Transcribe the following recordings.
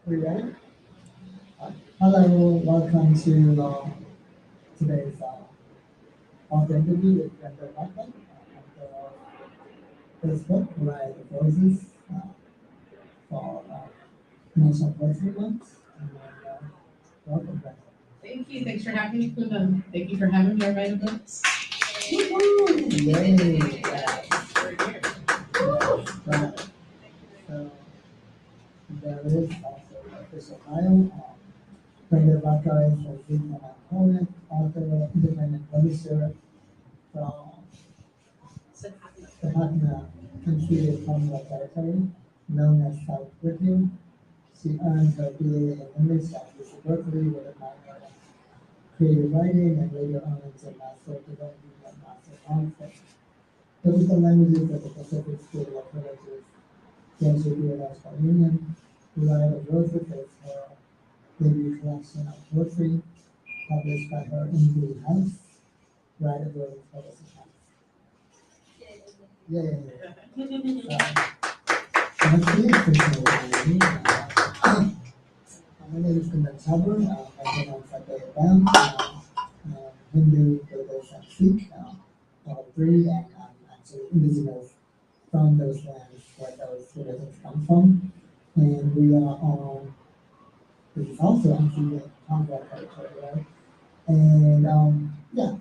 We ready? Hello, welcome to today's author interview with Brenda Vaca on the Facebook, Riot of Roses, for National Poetry Month. And welcome, Brenda. Thank you. Thanks for having me, Kundan. Thank you for having me on Riot of Roses. Woo-hoo! Yay! Right. So there is also an official bio. Brenda Vaca is a Vietnam poet, author, independent publisher from the Patna Conceded Commonwealth Territory, known as South Britain. She earned her BA in English at UC Berkeley with a minor in creative writing and later earned a Master of Divinity and Master of Arts in Biblical Languages at the Pacific School of Religious Friendship International Union. Riot of Roses is her debut collection of poetry published by her in the house, Riot of Roses Publishing House. Yay! Next week, my name is Kundan Chhabra. I've been on Saturday Band, Hindu, Buddhist, and Sikh, all three, and I'm actually indigenous from those lands where those religions come from. And we are on, this is also unceded Congo territory, right? And yeah,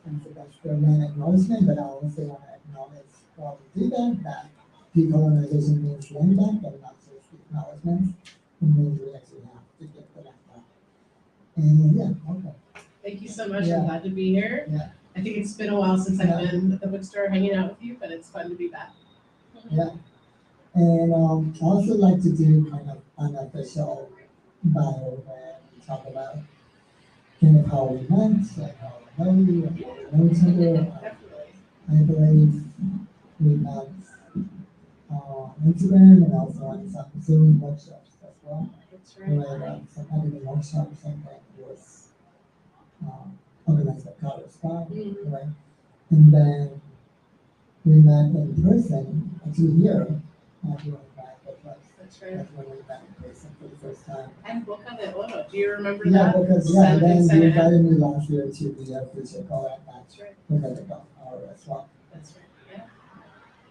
and so that's the main acknowledgement, but I also want to acknowledge while we do that decolonization means land back and not just acknowledgements. It means we actually have to get the land back. And yeah, okay. Thank you so much. Yeah. I'm glad to be here. Yeah. I think it's been a while since I've Yeah. been at the bookstore hanging out with you, but it's fun to be back. Yeah. And I also like to do kind of unofficial bio where we talk about kind of how we met, like how we know you, and how we know each other. Definitely. I believe we met on Instagram and also on some Zoom workshops as well. That's Where right. some editing workshops and that was organized by College Sky, Mhm. right? And then we met in person, actually here, during that, but That's right. that's when we met in person for the first time. And Boca de Oro. Do you remember Yeah, that? because Sen- then Sen- you invited me last year to the future co-ed match That's right. with the hour as well. That's right. Yeah.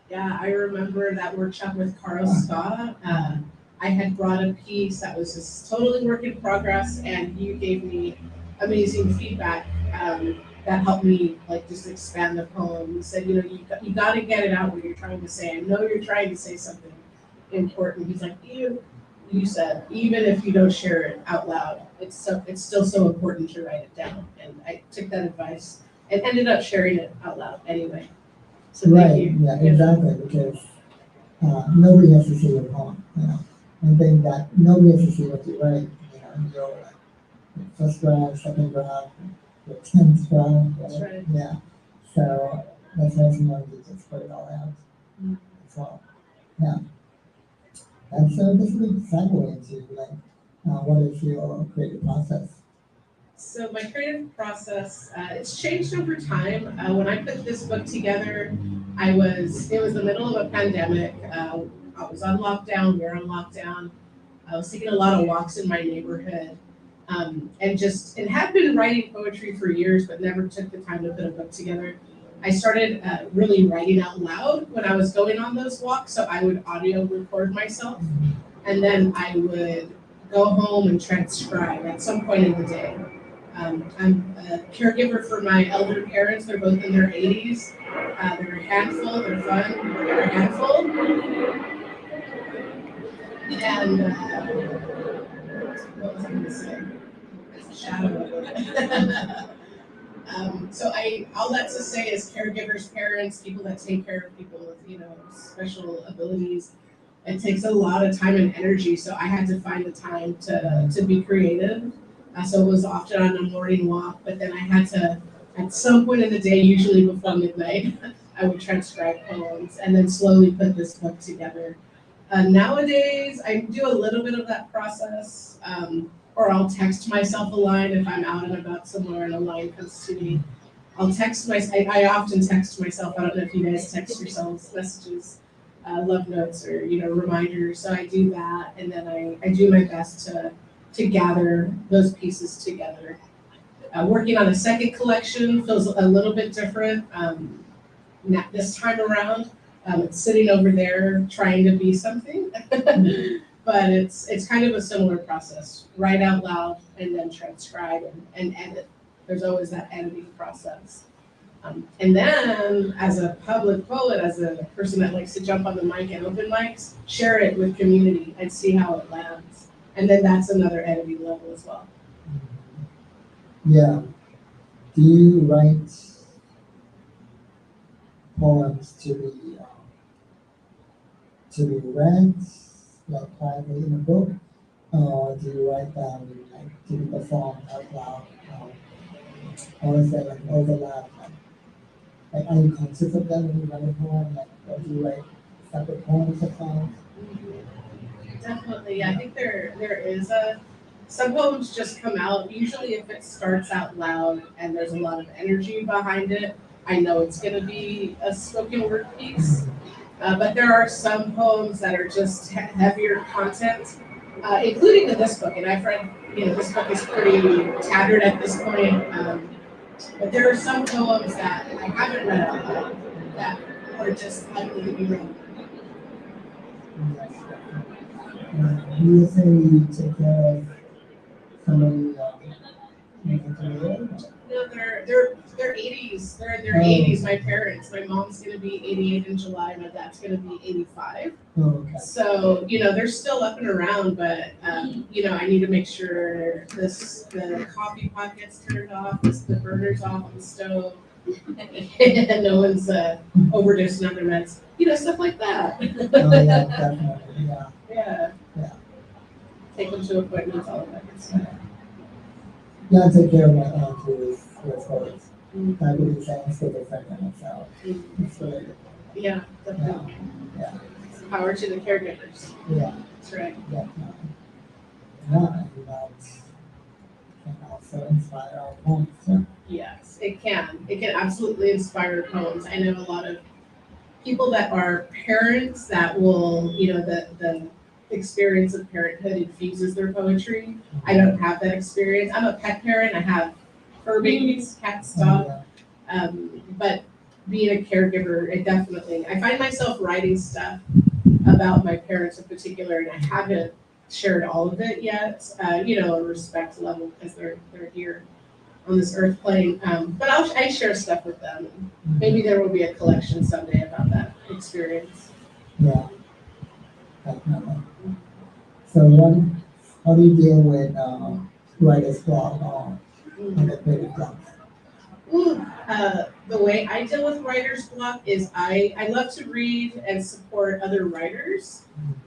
Yeah, I remember that workshop with Carl Scott. I had brought a piece that was just totally work in progress, and you gave me amazing feedback that helped me like just expand the poem. You said, you got to get it out what you're trying to say. I know you're trying to say something important. He's like, you said, even if you don't share it out loud, it's still so important to write it down. And I took that advice and ended up sharing it out loud anyway. So Right, thank you. yeah, exactly, because nobody has to see your poem, I think that nobody has to see what you write, your first draft, second draft, your 10th draft, That's right. Yeah, so that's why sometimes you just put it all out. Mm. So, yeah. And so this is a good segue into what is your creative process? So my creative process, it's changed over time. When I put this book together, it was the middle of a pandemic. I was on lockdown, we were on lockdown. I was taking a lot of walks in my neighborhood. And had been writing poetry for years, but never took the time to put a book together. I started really writing out loud when I was going on those walks. So I would audio record myself, and then I would go home and transcribe at some point in the day. I'm a caregiver for my elder parents. They're both in their 80s. They're a handful. They're fun. They're a handful. And what was I going to say? It's a shadow. So all that to say is caregivers, parents, people that take care of people with special abilities. It takes a lot of time and energy. So I had to find the time to be creative. So it was often on a morning walk, but then I had to, at some point in the day, usually before midnight, I would transcribe poems and then slowly put this book together. Nowadays, I do a little bit of that process, or I'll text myself a line if I'm out and about somewhere and a line comes to me. I often text myself. I don't know if you guys text yourselves messages. love notes or reminders. So I do that, and then I do my best to gather those pieces together. Working on a second collection feels a little bit different. Not this time around. It's sitting over there trying to be something, but it's kind of a similar process. Write out loud and then transcribe and edit. There's always that editing process. And then, as a public poet, as a person that likes to jump on the mic and open mics, share it with community and see how it lands. And then that's another editing level as well. Yeah. Do you write poems to be read, like privately in a book, or do you write them like to be performed out loud, or is there like an overlap? Like, are you conscious of that when you write a poem? Like, or do you write separate poems sometimes? Definitely, I think there is some poems just come out. Usually, if it starts out loud and there's a lot of energy behind it, I know it's going to be a spoken word piece. But there are some poems that are just heavier content, including in this book. And I've read, this book is pretty tattered at this point. But there are some poems that I haven't read out loud that are just likely to be read. Do you say you take care of somebody mental ill? No, they're 80s. They're in their 80s. My parents. My mom's gonna be 88 in July. My dad's gonna be 85. Oh, okay. So they're still up and around, but I need to make sure the coffee pot gets turned off, the burner's off on the stove, and no one's overdosing on their meds. Stuff like that. Oh, yeah, definitely. Yeah. Yeah. Yeah. Take them to appointments, all of that good stuff. Yeah, I take care of my aunt who is poets. Diabetes and schizophrenia, so it's related. Yeah, definitely. Yeah. Power to the caregivers. Yeah. That's right. Definitely. Yeah, and that can also inspire our poems. Yeah. Yes, it can. It can absolutely inspire poems. I know a lot of people that are parents that will, the experience of parenthood infuses their poetry. I don't have that experience. I'm a pet parent. I have fur babies, cats, dogs. But being a caregiver, I find myself writing stuff about my parents in particular, and I haven't shared all of it yet, a respect level because they're here on this earth plane. But I share stuff with them. Maybe there will be a collection someday about that experience. Yeah, definitely. So how do you deal with writer's block or the creative block? The way I deal with writer's block is I love to read and support other writers.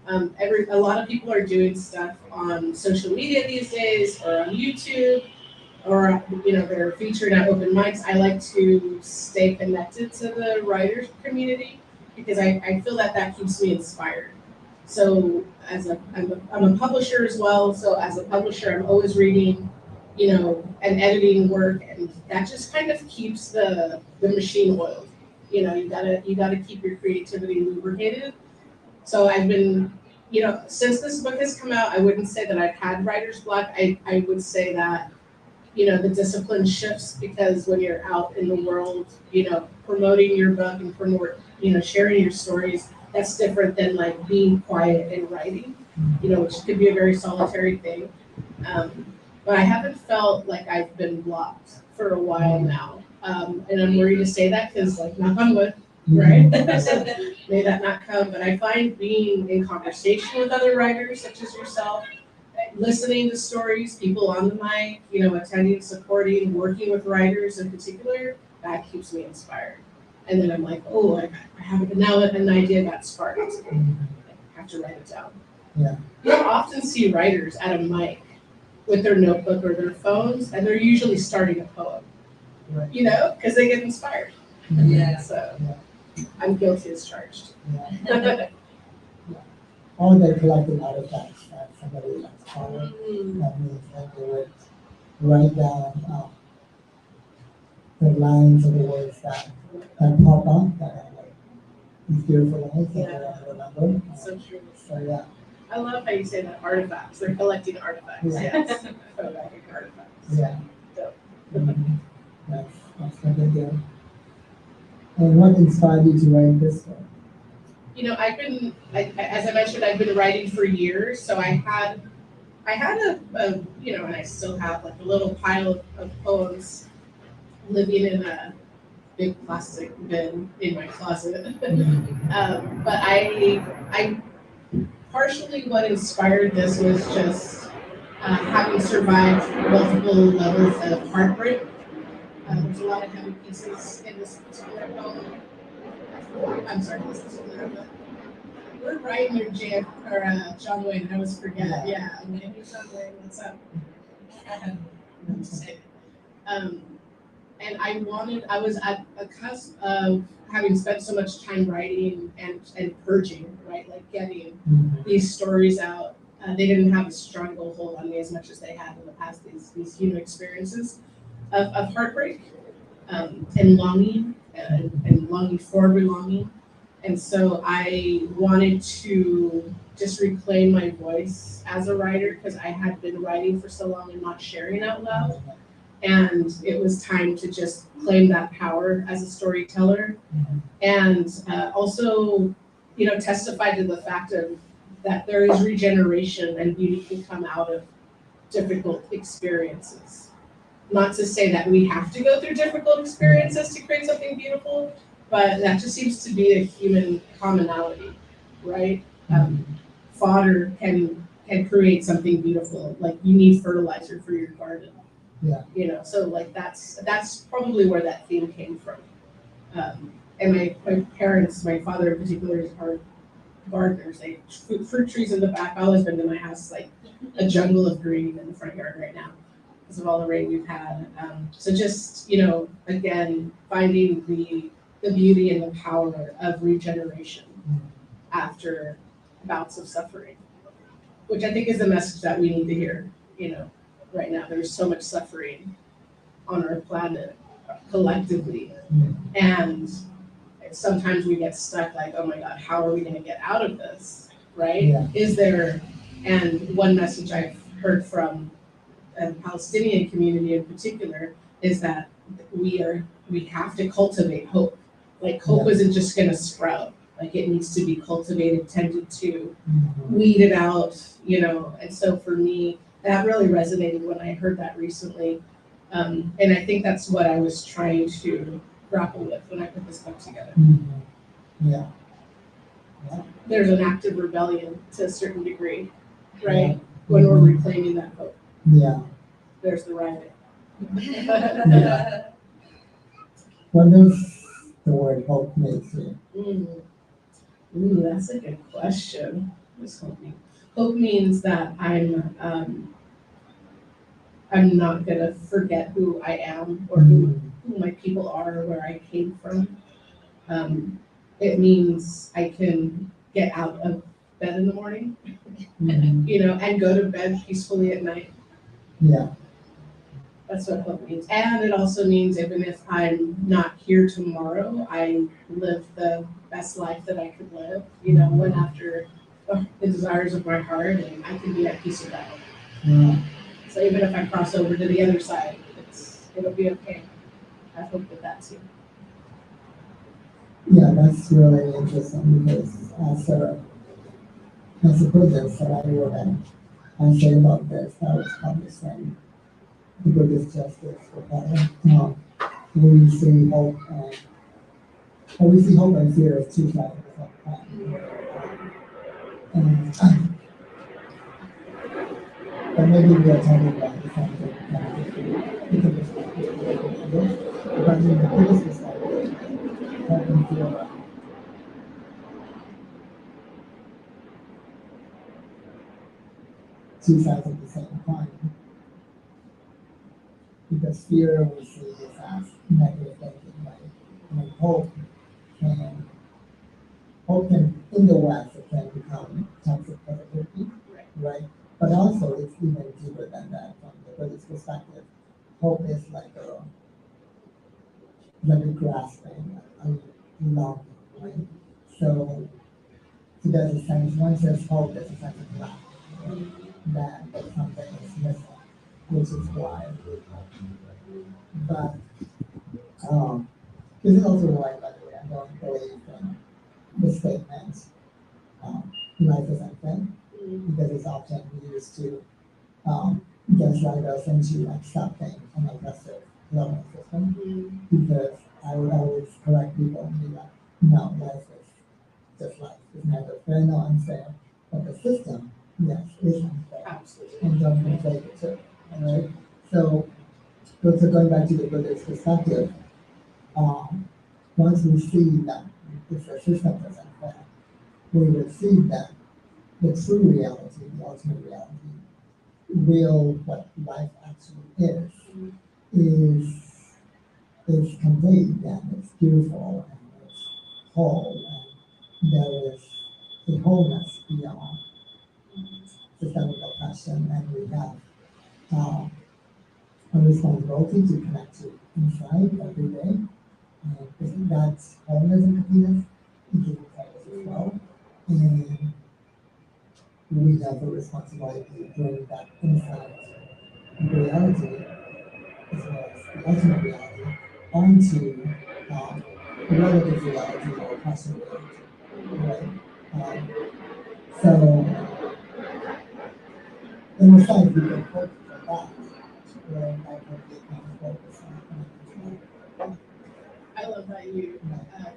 A lot of people are doing stuff on social media these days or on YouTube, or they're featured at open mics. I like to stay connected to the writers community because I feel that keeps me inspired. So I'm a publisher as well. So as a publisher, I'm always reading, and editing work, and that just kind of keeps the machine oiled. You gotta keep your creativity lubricated. So I've been, since this book has come out, I wouldn't say that I've had writer's block. I would say that the discipline shifts because when you're out in the world, promoting your book and sharing your stories, that's different than like being quiet and writing, which could be a very solitary thing. But I haven't felt like I've been blocked for a while now. And I'm worried to say that because knock on wood, right? May that not come. But I find being in conversation with other writers such as yourself, listening to stories, people on the mic, attending, supporting, working with writers in particular, that keeps me inspired. And then I'm like, oh, I have now an idea got sparked. I have to write it down. Yeah. You don't often see writers at a mic with their notebook or their phones, and they're usually starting a poem, Right. because they get inspired. Yeah. So I'm guilty as charged. Yeah. Or they're collecting artifacts that somebody has found. That means that they would write down the lines of the words that pop up that are like these beautiful lines that Yeah. I remember. So true. So yeah. I love how you say that, artifacts. They're collecting artifacts. Yeah. Yes. Photographic artifacts. Yeah. Dope. Mhm. That's really good. And what inspired you to write this book? You know, as I mentioned, I've been writing for years. So I had a and I still have like a little pile of poems living in a big plastic bin in my closet. But I partially what inspired this was just having survived multiple levels of heartbreak. There's a lot of heavy pieces in this particular poem. I'm sorry, this particular poem. We're right near John Wayne. I always forget. Yeah, I'm like, hey, John Wayne, what's up? Um, and I was at a cusp of having spent so much time writing and purging, right? Like getting these stories out. They didn't have a stranglehold on me as much as they had in the past, these human experiences of heartbreak and longing and longing for belonging. And so I wanted to just reclaim my voice as a writer because I had been writing for so long and not sharing out loud. And it was time to just claim that power as a storyteller and also, testify to the fact of that there is regeneration and beauty can come out of difficult experiences. Not to say that we have to go through difficult experiences to create something beautiful, but that just seems to be a human commonality, right? Fodder can create something beautiful. Like you need fertilizer for your garden. Yeah. So like that's probably where that theme came from. And my parents, my father in particular, are gardeners. They fruit trees in the back. My husband in my house, like a jungle of green in the front yard right now because of all the rain we've had. So just again, finding the beauty and the power of regeneration after bouts of suffering, which I think is the message that we need to hear. Right now there's so much suffering on our planet collectively, and sometimes we get stuck like, oh my God, how are we going to get out of this, right? Yeah. Is there, and one message I've heard from the Palestinian community in particular is that we have to cultivate hope. Like hope isn't just going to sprout. Like it needs to be cultivated, tended to, weeded out, and so for me, that really resonated when I heard that recently. And I think that's what I was trying to grapple with when I put this book together. Yeah. There's an active rebellion to a certain degree, right? When we're reclaiming that hope. Yeah. There's the riot. Yeah. What does the word hope mean to you? Ooh, that's a good question. What's hope mean? Hope means that I'm not gonna forget who I am or who my people are or where I came from. It means I can get out of bed in the morning, and go to bed peacefully at night. Yeah. That's what hope means. And it also means even if I'm not here tomorrow, I live the best life that I could live, went after the desires of my heart and I can be at peace with that. Yeah. So even if I cross over to the other side, it'll be okay. I hope that too. Yeah, that's really interesting because as a Buddhist that I wrote I say about this, I was publishing the Buddhist justice for that. We see hope and fear as two sides of the same coin. But maybe we are talking about the same thing. But in the Buddhist perspective, hope and fear are two sides of the same coin. Because fear we see this as negative thinking, right? And hope can in the West it can become toxic positivity, right? But also it's even deeper than that from the Buddhist perspective. Hope is like a grasping, a longing, right? So there's a sense, once there's hope, there's a sense of lack that something is missing, which is why. But this is also why, by the way, I don't believe in the statement, life is unfair, because it's often used to gaslight us into accepting an aggressive learning system. Because I would always correct people and be like, no, life is just life. It's neither fair nor unfair. But the system, yes, is unfair. Absolutely. And don't conflate the two. Alright? So going back to the Buddhist perspective, once we see that it's a system that's unfair, we would see that the true reality, the ultimate reality, what life actually is conveyed and it's beautiful and it's whole and there is a wholeness beyond systemic oppression, and we have a responsibility to connect to inside every day. And that's wholeness and completeness is inside us as well. And we have a responsibility to bring that insight reality as well as the ultimate reality onto relative reality or possible reality. Right? So in a sense, we can focus on that, where that can be kind of focus on. I love that you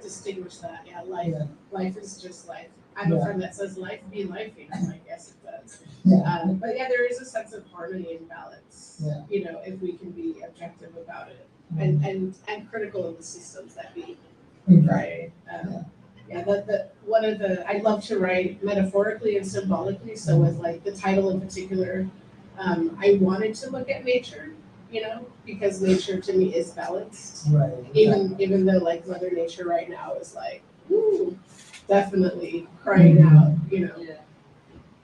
distinguish that. Yeah, Yeah. life is just life. I have a Yeah. friend that says life be lifing. I'm like, yes, it does. Yeah. But yeah, there is a sense of harmony and balance. Yeah. You know, if we can be objective about it Mhm. and critical of the systems that be. Exactly. Right. Yeah, the one of the I love to write metaphorically and symbolically. So with like the title in particular, I wanted to look at nature, you know, because nature to me is balanced. Right. Even though like Mother Nature right now is like, woo, definitely crying out, you know. Yeah.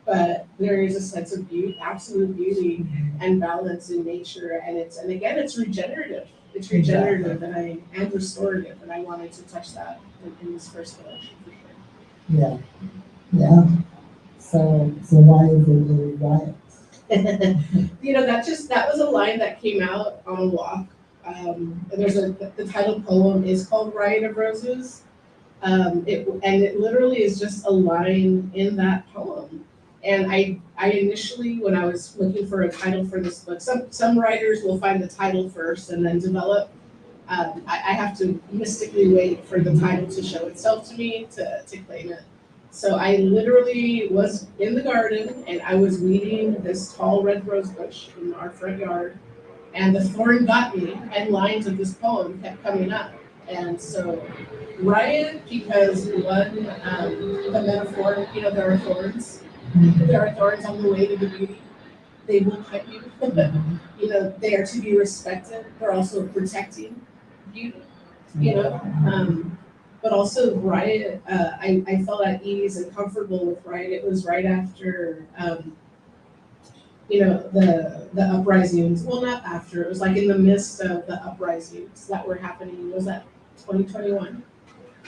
But there is a sense of beauty, absolute beauty and balance in nature, and again it's regenerative. It's regenerative and restorative, and I wanted to touch that in this first collection for sure. Yeah. Yeah. So why is it a riot? You know, that was a line that came out on a walk. The title poem is called Riot of Roses. It literally is just a line in that poem. And I initially, when I was looking for a title for this book, some writers will find the title first and then develop. I have to mystically wait for the title to show itself to me to claim it. So I literally was in the garden and I was weeding this tall red rose bush in our front yard, and the thorn got me, and lines of this poem kept coming up. And so riot, because one, the metaphor, you know, there are thorns. There are thorns on the way to the beauty. They will cut you. You know, they are to be respected. They're also protecting beauty, you know. But also riot, I felt at ease and comfortable with riot. It was right after, you know, the uprisings. Well, not after. It was like in the midst of the uprisings that were happening. Was that 2021?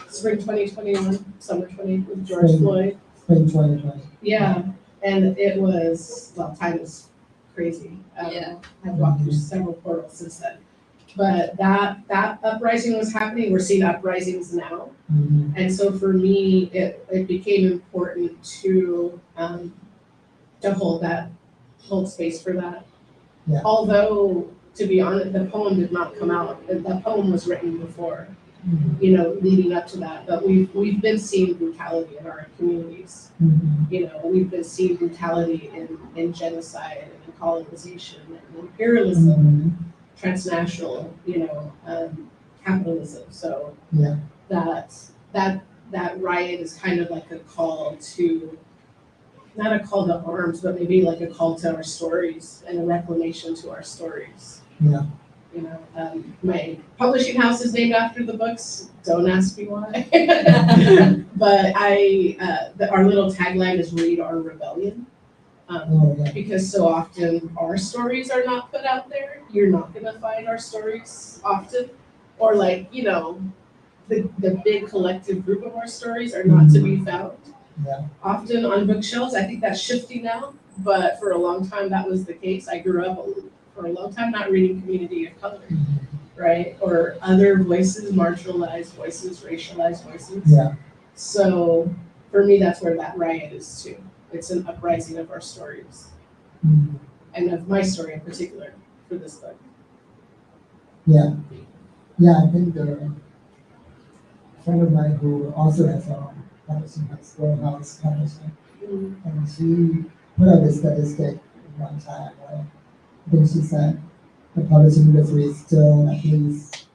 Spring 2021, summer 20 with George Floyd. Spring 2020. Yeah, and it was, well, time is crazy. Yeah. I've walked through several portals since then. But that uprising was happening. We're seeing uprisings now. And so for me, it became important to hold space for that. Yeah. Although, to be honest, the poem did not come out. The poem was written before, you know, leading up to that. But we've been seeing brutality in our communities. You know, we've been seeing brutality in genocide and in colonization and imperialism, transnational, you know, capitalism. So Yeah. that riot is kind of like a call to, not a call to arms, but maybe like a call to our stories and a reclamation to our stories. Yeah. You know, my publishing house is named after the books. Don't ask me why. But our little tagline is "Read Our Rebellion," because so often our stories are not put out there. You're not gonna find our stories often, or like, you know, the big collective group of our stories are not to be found. Yeah. Often on bookshelves, I think that's shifting now, but for a long time that was the case. I grew up for a long time not reading Community of Color, right? Or other voices, marginalized voices, racialized voices. Yeah. So for me, that's where that riot is too. It's an uprising of our stories, and of my story in particular for this book. Yeah. Yeah, I think the friend of mine who also has a publishing house, Warehouse Publishing, and she put out a statistic one time where I think she said the publishing industry is still at least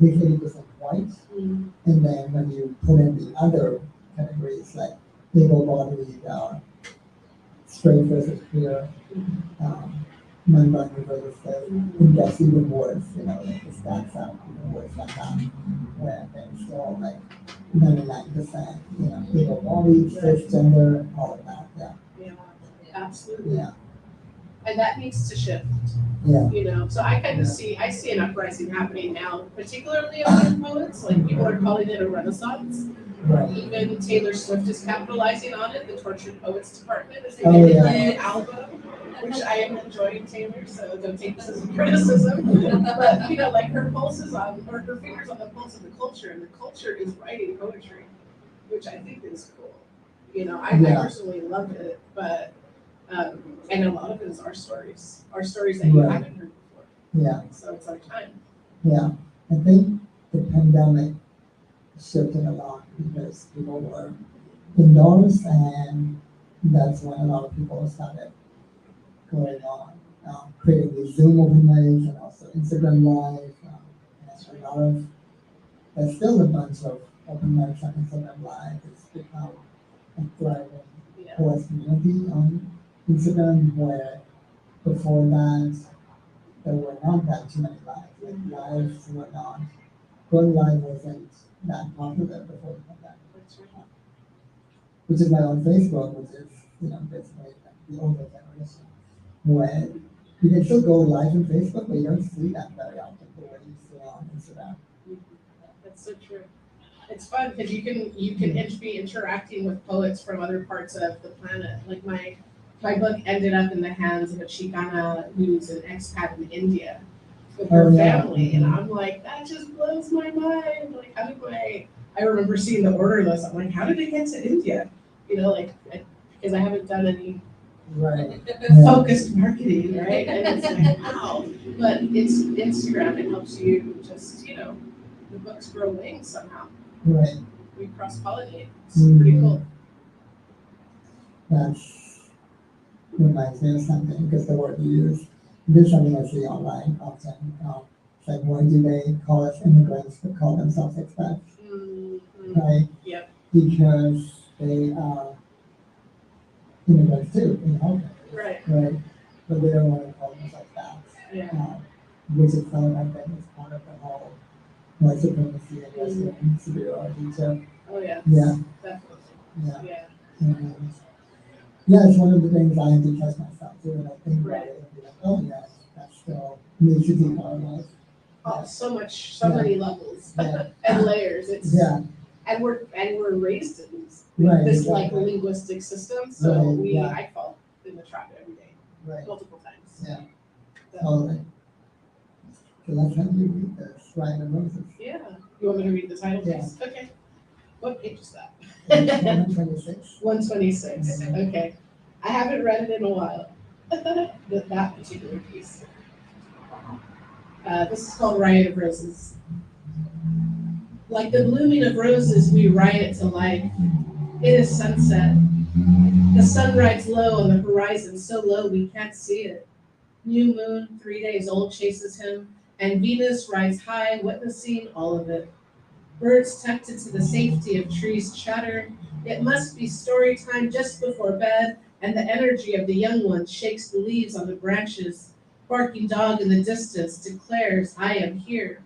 80% white. And then when you put in the other categories like able-bodied, straight versus queer, non-binary versus cis, it gets even worse, like the stats out even worse like that, where there's still like 99%, able-bodied, cisgender, all of that, yeah. Yeah, absolutely. Yeah. And that needs to shift. Yeah. So I kind of I see an uprising happening now, particularly among poets. Like people are calling it a renaissance. Right. Even Taylor Swift is capitalizing on it. The Tortured Poets Department is Oh, making yeah. a new album, which I am enjoying Taylor, so don't take this as a criticism. But like her pulse is on, or her fingers on the pulse of the culture, and the culture is writing poetry, which I think is cool. I personally love it, but and a lot of it is our stories that you haven't heard before. Yeah. So it's our time. Yeah. I think the pandemic shifted a lot because people were indoors, and that's when a lot of people started going on, creating these Zoom open mics and also Instagram live. And it's a lot of, there's still a bunch of open mics on Instagram live. It's become a thriving poets community on Instagram, where before that there were not that too many lives. Like lives were not, going live wasn't that popular before the pandemic. Which is why on Facebook, which is basically like the older generation, where you can still go live on Facebook, but you don't see that very often the way you see on Instagram. That's so true. It's fun because you can be interacting with poets from other parts of the planet. Like my book ended up in the hands of a Chicana who's an expat in India with her family, and I'm like, that just blows my mind. Like, how did I remember seeing the order list. I'm like, how did it get to India? Because I haven't done any focused marketing, right? And it's like, wow. But it's Instagram. It helps you just, the books grow wings somehow. Right. We cross-pollinate. It's pretty cool. That's reminds me of something, because the word you use, this is something I see online often. It's like, why do they call us immigrants but call themselves expats? Right? Yep. Because they are immigrants too, in our country. Right. But they don't want to call themselves that. Yeah. Which is something I think is part of the whole white supremacy and Western superiority too. Oh yeah. Yeah. Definitely. Yeah. Yeah. Yeah, it's one of the things I have to test myself too, and I think about it and be like, oh yeah, that's still needs to be part of life. Oh, so many levels and layers. It's and we're raised in this like linguistic system, so I fall in the trap every day, multiple times. Yeah. Totally. So let's have you read this, Riot of Roses. Yeah. You want me to read the title, please? Yeah. Okay. What page is that? 126. 126. Okay. I haven't read it in a while. that particular piece. This is called Riot of Roses. Like the blooming of roses, we riot to life. It is sunset. The sun rides low on the horizon, so low we can't see it. New moon, 3 days old, chases him, and Venus rides high, witnessing all of it. Birds tucked into the safety of trees chatter. It must be story time just before bed, and the energy of the young ones shakes the leaves on the branches. Barking dog in the distance declares, I am here.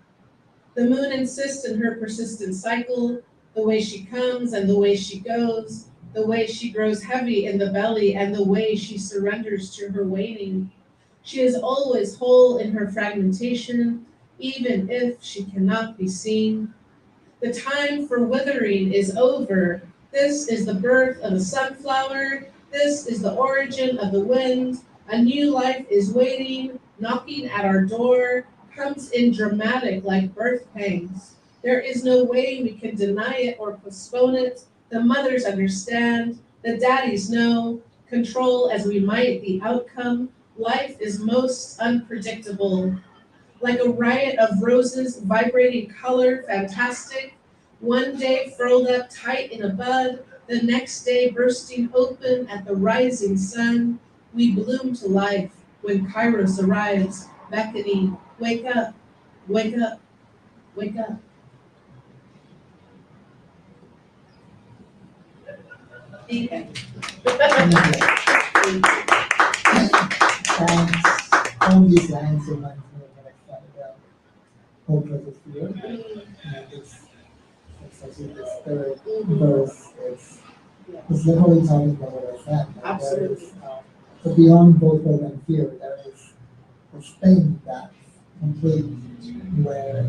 The moon insists in her persistent cycle, the way she comes and the way she goes, the way she grows heavy in the belly, and the way she surrenders to her waning. She is always whole in her fragmentation, even if she cannot be seen. The time for withering is over. This is the birth of a sunflower. This is the origin of the wind. A new life is waiting, knocking at our door, comes in dramatic like birth pangs. There is no way we can deny it or postpone it. The mothers understand, the daddies know, control as we might the outcome. Life is most unpredictable, like a riot of roses, vibrating color, fantastic. One day furled up tight in a bud, the next day bursting open at the rising sun. We bloom to life when Kairos arrives, beckoning, wake up, wake up, wake up. Okay. And on these lines reminds me of what I started about hope versus fear. And it's actually this third verse is literally talking about what I said. Like Absolutely. there is, so beyond both hope and fear, there is this thing that's complete where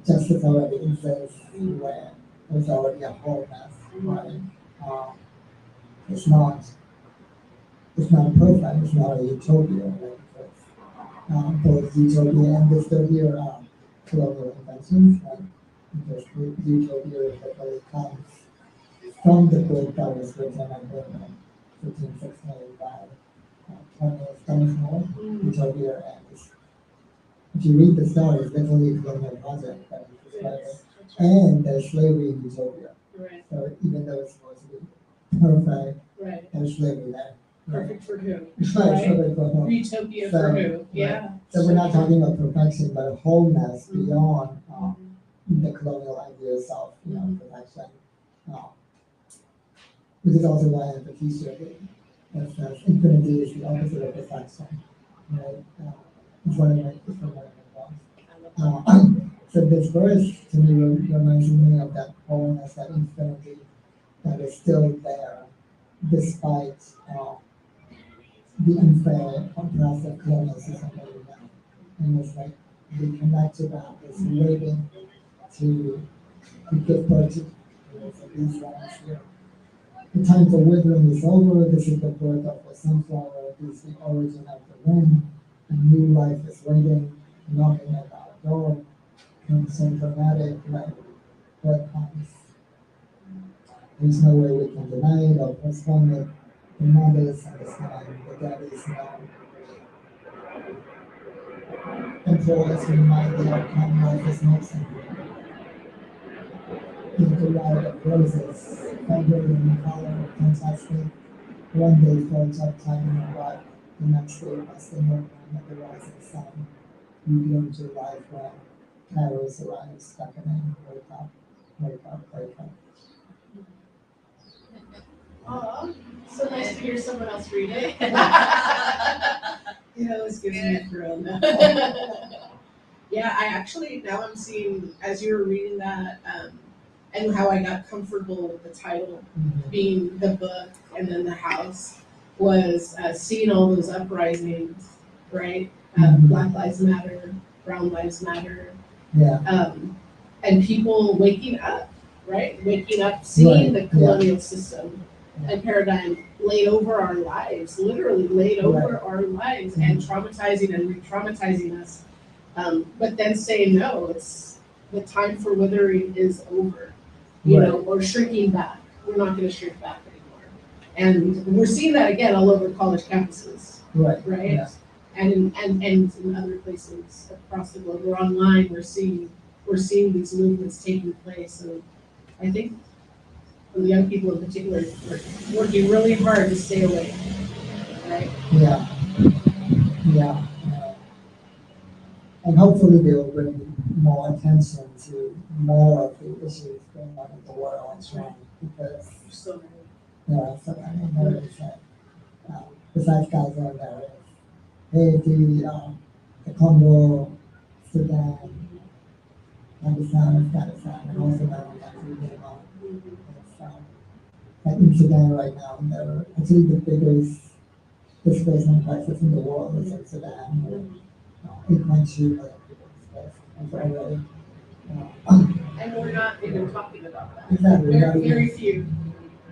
justice already exists, where there's already a wholeness, right? Um, it's not it's not perfect, it's not a utopia, right? Because both utopia and dystopia are colonial inventions, right? Because utopia literally comes from the book that was written in 1568 by Thomas More, Utopia, and if you read the story, it's literally a colonial project that is described, and there's slavery in Utopia. Right, So even though it's supposed to be perfect, right. there's slavery there. Perfect for who? It's like Right. perfect for whom. Utopia So, for who? right. Yeah. So we're not talking about perfection, but a wholeness Mhm. beyond the colonial ideas of perfection. Uh, which is also why I have a t-shirt that says infinity is the opposite of perfection. Right? It's one of my thoughts. I love that. So this verse to me reminds me of that wholeness, that infinity that is still there despite the unfair, oppressive colonial system that we have. And it's like we connect to that, it's waiting to give birth to. So these lines here. The time for withering is over. This is the birth of the sunflower. This is the origin of the wind. A new life is waiting, knocking at our door. Comes so dramatic, like what comes. There's no way we can deny it or postpone it. The mothers understand, the daddies know. And for us, we might the outcome life is mixing. With the riot of roses, vibrating color, fantastic. One day floats up time in a rut, the next day resting over at the rising sun. We bloom to life when Kairos arrives, beckoning, wake up, wake up, wake up. Aw, so nice to hear someone else read it. You know, this gives me a thrill. Yeah, I actually, now I'm seeing, as you were reading that, and how I got comfortable with the title being the book and then the house, was seeing all those uprisings, right? Black Lives Matter, Brown Lives Matter, Yeah, and people waking up, right? Waking up, seeing Right, the colonial system and paradigm laid over our lives, literally laid over Right. our lives and traumatizing and re-traumatizing us. But then saying, no, it's the time for withering is over, or shrinking back. We're not going to shrink back anymore. And we're seeing that again all over college campuses, right. right? Yeah. And in other places across the globe. We're online, we're seeing these movements taking place. And I think for the young people in particular, we're working really hard to stay awake, right? Yeah, yeah. And hopefully they'll bring more attention to more of the issues going on in the world, right? Because So there is besides Gaza, there is Haiti, the Congo, Sudan, Pakistan, Afghanistan, and also now Myanmar. It's like in Sudan right now, they're actually the biggest displacement crisis in the world is in Sudan. 8.2 million people displaced already. And we're not even talking about that. Exactly. Very few.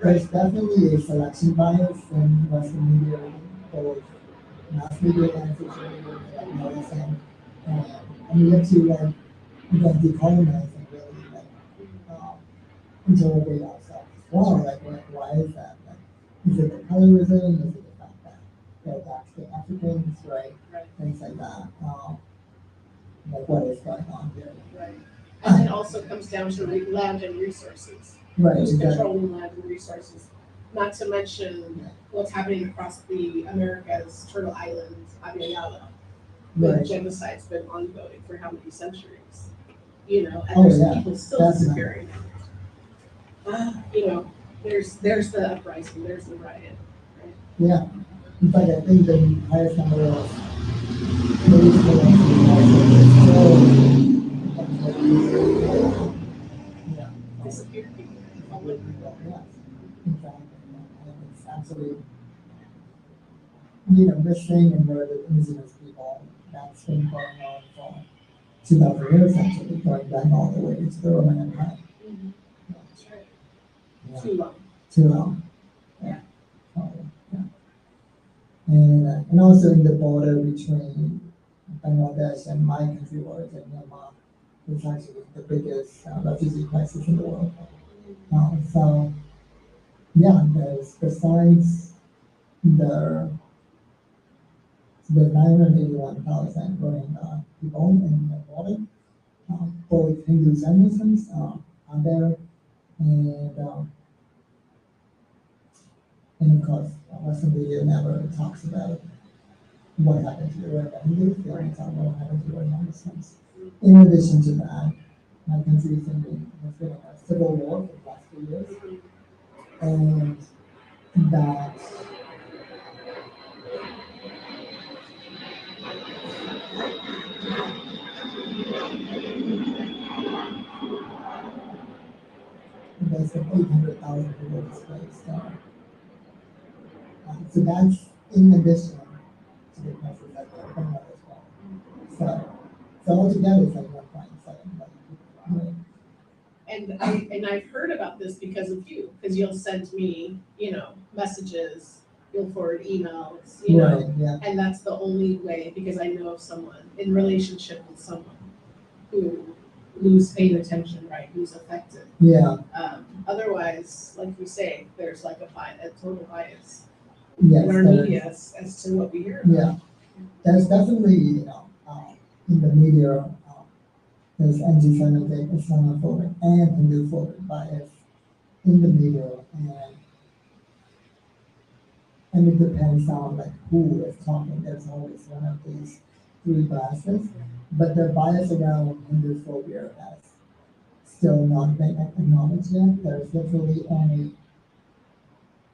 There's definitely a selection bias in Western media, both mass media and social media, like noticing. And we have to like decolonize and really um, interrogate ourselves. Wow, like why is that? Like, is it the colorism? Is it the fact that they're dark skinned Africans, right? Right. Things like that. Like what is going on here? Right. And it also comes down to land and resources. Right, Who's exactly. controlling land and resources? Not to mention what's happening across the Americas, Turtle Island, Abiyala. The Right. genocide's been ongoing for how many centuries? You know, and Oh, there's yeah, people still definitely. disappearing. You know, there's the uprising, there's the riot. Right? Yeah. In fact, I think the highest number of police killings in the United States is still yeah. Disappeared people. Yes. In fact, and it's actually missing and murdered indigenous people. That's been going on for 2,000 years actually, going back all the way to the Roman Empire. Mm-hmm. That's right. Yeah. Too long. Too long. Yeah. Oh, yeah. And also in the border between Bangladesh and my country origin, Myanmar, is actually the biggest refugee crisis in the world. So yeah, there's besides the 981,000 Rohingya people in the border, both Hindus and Muslims are there, and and of course, Western media never talks about what happened to the Rohingya Hindus. They only talk about what happened to the Rohingya Muslims. In addition to that, my country has been in a civil war for the last 2 years, and that there's been 800,000 people displaced. So that's in addition to the crisis that they're coming out as well. So altogether, it's like 1.7 million people. Right? And I've heard about this because of you, because you'll send me, messages, you'll forward emails, Right, yeah. and that's the only way, because I know of someone in relationship with someone who's paying attention, right, who's affected. Yeah. Otherwise, like you say, there's like a total bias Yes, in our media as to what we hear about. Yeah. There's definitely, in the media, there's anti-Semitic, Islamophobic, and Hindu-phobic bias in the media, and it depends on like who is talking. There's always one of these three biases, but the bias around Hindu-phobia has still not been acknowledged yet. There's literally only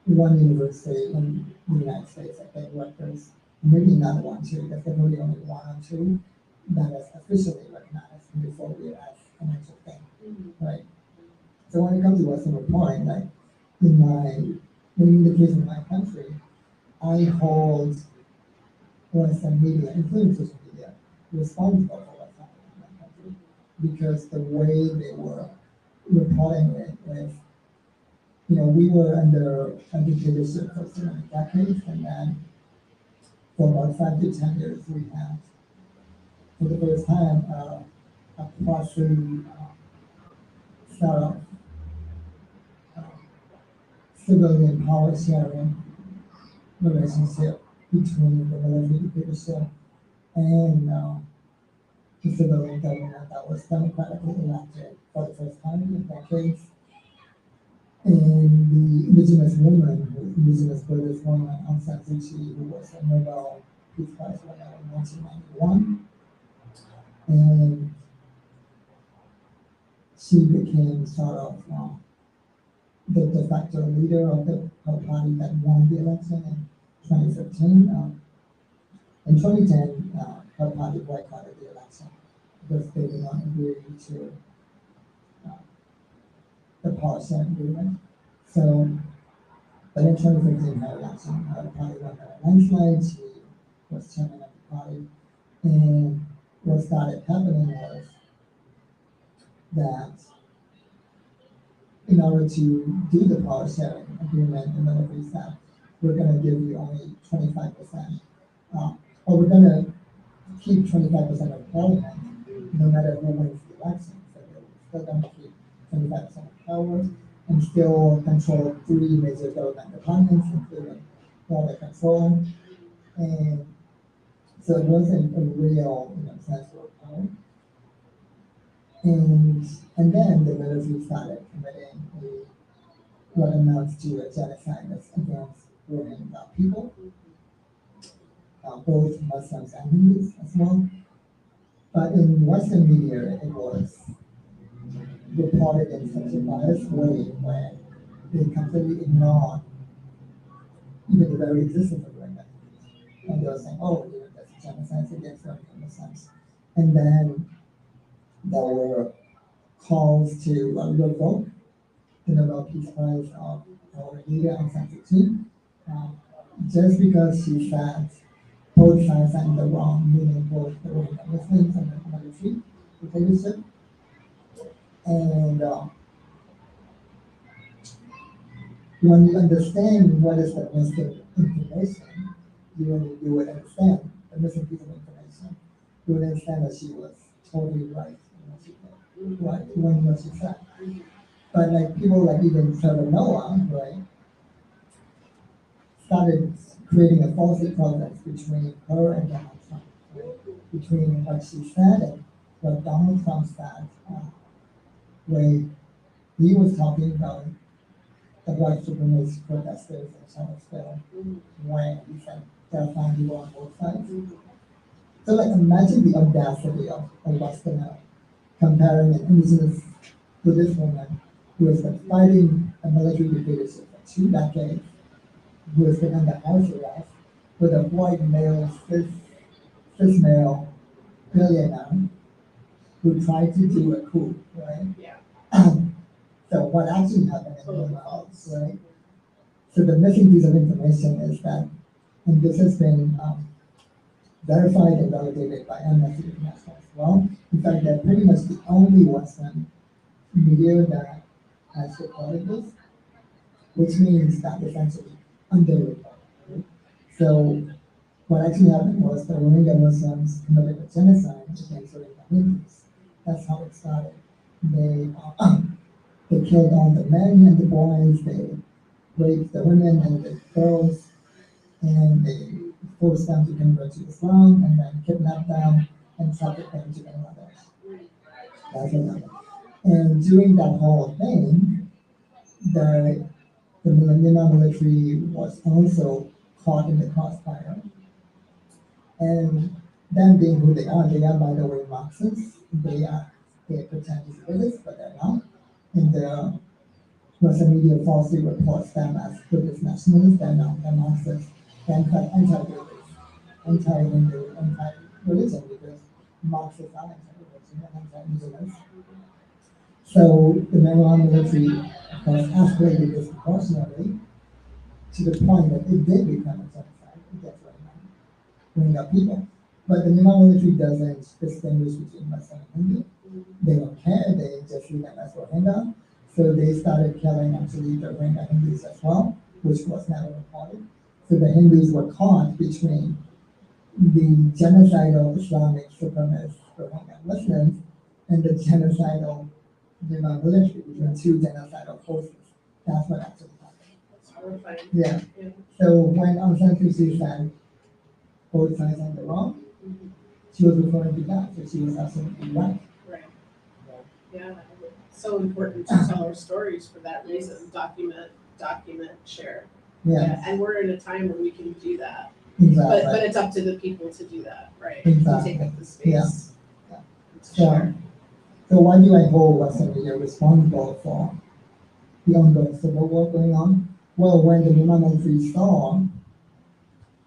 one university in the United States, I think, Rutgers, maybe not one, two, there's definitely only one or two that is officially recognized Hindu-phobia as an actual thing, right? So when it comes to Western reporting, like in the case of my country, I hold Western media, including social media, responsible for what's happening in my country because the way they were reporting it is, we were under a dictatorship for so many decades, and then for about 5 to 10 years, we had, for the first time, a partially sort of uh, civilian power sharing relationship between the military dictatorship and the civilian government that was democratically elected for the first time in decades. And the indigenous Buddhist woman, Aung San Suu Kyi, who was a Nobel Peace Prize winner in 1991, and she became sort of the de facto leader of her party that won the election in 2015. In 2010, her party boycotted the election because they did not agree to uh, the power sharing agreement. So, but in 2015, her election, her party won by a landslide. She was chairman of the party, and what started happening was that in order to do the power sharing agreement, the military said, we're going to give you only 25%, or we're going to keep 25% of parliament, no matter who wins the election. So they're still going to keep 25% of power and still control three major government departments, including water control. And so it wasn't a real, transfer of power. And then the military started committing what amounts to a genocide against Rohingya people, both Muslims and Hindus as well. But in Western media, it was reported in such a biased way where they completely ignored even the very existence of Rohingya. And they were saying, oh, that's a genocide against Rohingya Muslims. And then there were calls to revoke the Nobel Peace Prize of our leader Aung San Suu Kyi, just because she said both sides are in the wrong, meaning both the Rohingya Muslims and the military dictatorship. And when you understand what is the missing information, you would understand the missing piece of information. You would understand that she was totally right in what she did, right when what she said. But like people like even Trevor Noah, right, started creating a false equivalence between her and Donald Trump, right? Between what she said and what Donald Trump said, when he was talking about the white supremacist protesters in Charlottesville, when he said there are fine people on both sides. So like imagine the audacity of a Westerner comparing an indigenous Buddhist woman who has been fighting a military dictatorship for 2 decades, who has been under house arrest, with a white male, cis male billionaire who tried to do a coup, right? Yeah. So what actually happened in the house, right? So the missing piece of information is that, and this has been verified and validated by Amnesty International as well. In fact, they're pretty much the only Western media that has reported this, which means that essentially underreported. Right? So what actually happened was the Rohingya Muslims committed a genocide against Rohingya Hindus. That's how it started. They they killed all the men and the boys. They raped the women and the girls, and they forced them to convert to Islam, and then kidnapped them and trafficked them to Bangladesh. That's what happened. And during that whole thing, the Myanmar military was also caught in the crossfire. And them being who they are by the way Marxists. They pretend to be Buddhists, but they're not. And the Western media falsely reports them as Buddhist nationalists. They're not. They're Marxists. They're anti-Buddhist, anti-Hindu, anti-religion, because Marxists are anti-religion and anti-indigenous. So the Myanmar military, of course, escalated disproportionately to the point that it did become a genocide against Rohingya people. But the Myanmar military doesn't distinguish between Muslim and Hindu. They don't care. They just see them as Rohingya. So they started killing actually the Rohingya Hindus as well, which was never reported. So the Hindus were caught between the genocidal Islamic supremacist Rohingya Muslims and the genocidal Myanmar military, between two genocidal forces. That's what actually happened. That's horrifying. Yeah. Yeah. So when Aung San Suu Kyi said both sides are in the wrong, she was referring to that, so she was absolutely right. Right. Yeah. So important to tell our stories for that reason. Document, share. Yeah, And we're in a time where we can do that. exactly. But it's up to the people to do that, right? Exactly. To take up the space. Yeah. To share. So why do I hold Western media responsible for the ongoing civil war going on? Well, when the Myanmar military saw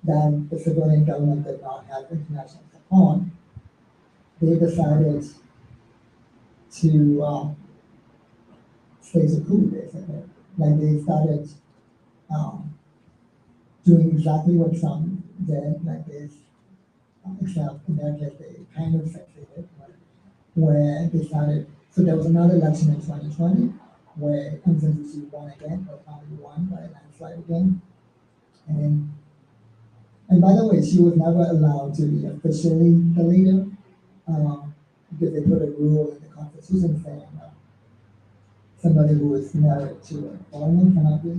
that the civilian government did not have international support, they decided to stage a coup, basically. Like they started um, doing exactly what Trump did, like this, except in their case they kind of succeeded, where they started. So there was another election in 2020 where Aung San Suu Kyi won again, or probably won by a landslide again. And and by the way, she was never allowed to be officially the leader because they put a rule in the constitution saying somebody who is married to a foreigner cannot be,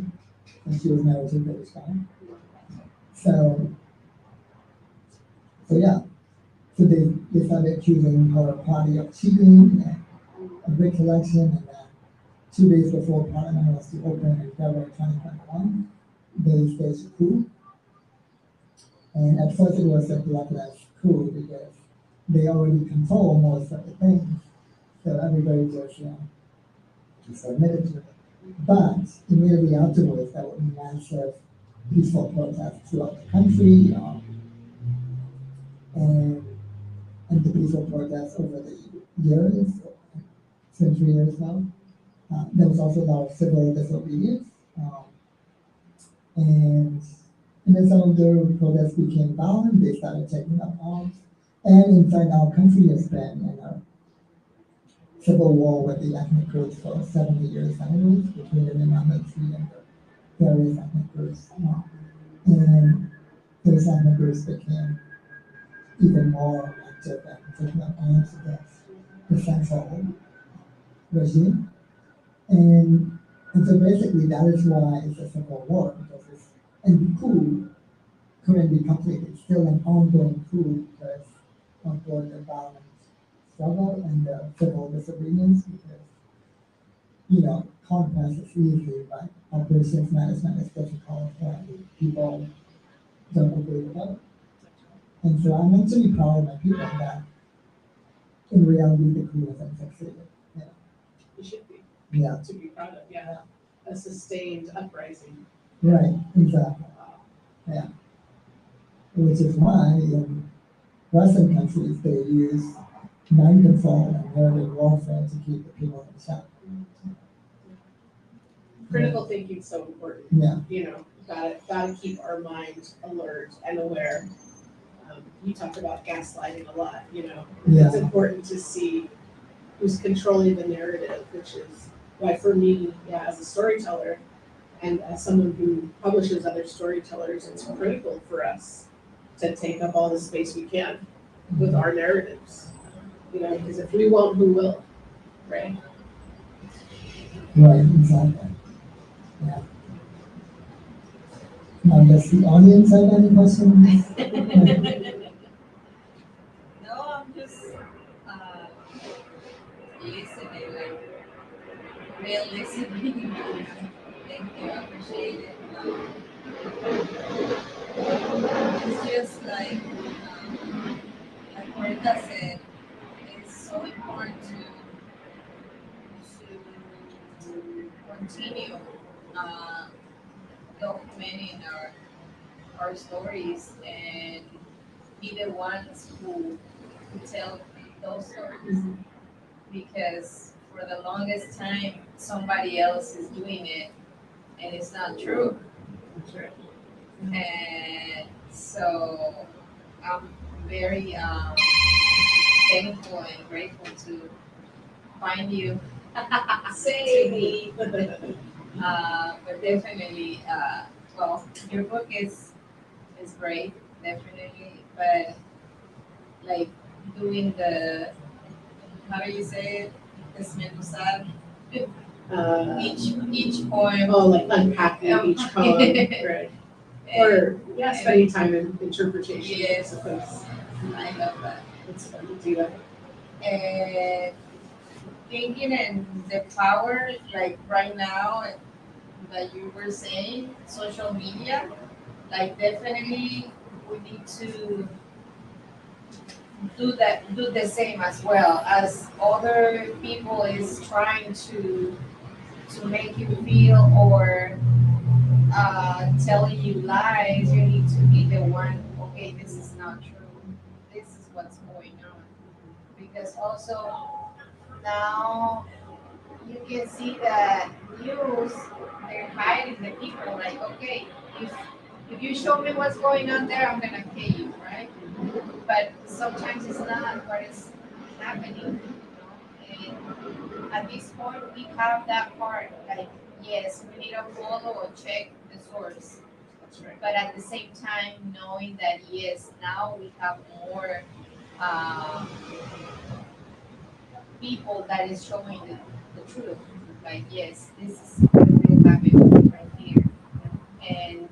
and she was married to a British guy. So, so yeah, so they started accusing her party of cheating and a big election, and then 2 days before Parliament was to open in February 2021, they staged a coup. And at first it was a bloodless coup because they already control most of the things. So everybody just admitted to it. But immediately afterwards, there were massive peaceful protests throughout the country, and the peaceful protests over the years, century years now. There was also a lot of civil disobedience, and then some of the protests became violent. They started taking up arms, and in fact, our country has been in a civil war with the ethnic groups for 70 years anyways, between the Minamati and the various ethnic groups. And those ethnic groups became even more active and taking up arms against the central regime. And so basically that is why it's a civil war, because and the coup couldn't be completed. It's still an ongoing coup because of both the violent struggle and the civil disobedience, because conquest is easy, but operations management is difficult when people don't agree with it. And so I'm actually proud of my people that in reality the coup hasn't succeeded. Yeah. You should be, Yeah. to be proud of, yeah. A sustained uprising. Right, exactly. Wow. Yeah. Which is why in Western countries they use mind control and narrative warfare to keep the people in check. Critical thinking is so important. Yeah. Gotta keep our mind alert and aware. You talked about gaslighting a lot, Yeah. It's important to see who's controlling the narrative, which is why for me, as a storyteller and as someone who publishes other storytellers, it's critical for us to take up all the space we can with our narratives, because if we won't, who will, right? Right, exactly. Yeah. Now, does the audience have any questions? No, I'm just listening, like real listening. Thank you, I appreciate it. It's just like Brenda said, it's so important to continue uh, documenting our stories and be the ones who tell those stories, because for the longest time somebody else is doing it and it's not true. That's right. And so I'm very thankful and grateful to find you to me. But definitely, well, your book is great, definitely. But like doing the, how do you say it? Desmenuzar each poem. Oh, like unpacking each poem, right? Or spending time in interpretation. Yes, I suppose. I love that. It's fun to do that. And thinking and the power, like right now, that you were saying, social media, like definitely we need to do the same as well as other people is trying to make you feel or telling you lies. You need to be the one, okay, this is not true, this is what's going on, because also now you can see that news, they're hiding the people, like, okay, if you show me what's going on there, I'm gonna kill you, right? But sometimes it's not what is happening, and at this point, we have that part, like, yes, we need to follow or check the source. That's right. But at the same time, knowing that, yes, now we have more uh, people that is showing the truth. Like, yes, this is what will happen right here. And